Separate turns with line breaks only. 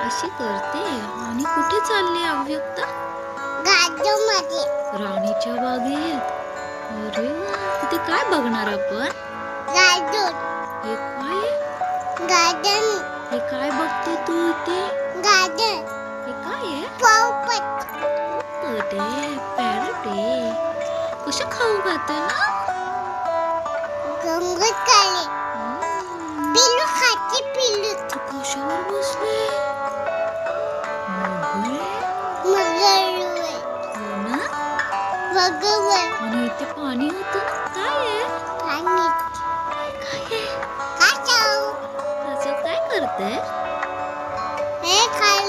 अशी करते आणि कुठे चालले अव्यक्त?
गार्डनमध्ये.
राणीच्या बागेत. अरे वा, तिथे काय बघणार आपण?
गार्डन.
हे काय?
गार्डन.
हे काय बघते तू इथे?
गार्डन.
हे काय आहे?
पोपट.
पोपट आहे, पॅरट आहे. कसं खाऊ घालते ना?
गंगत काले. पिल्लू खाते पिल्लू.
तू कशावर बसले?
मगरवर.
हो ना?
मगरवर.
आणि इथे पाणी होतं ना? काय आहे?
पाणी.
काय आहे?
कासव.
असं काय करते?
हे काय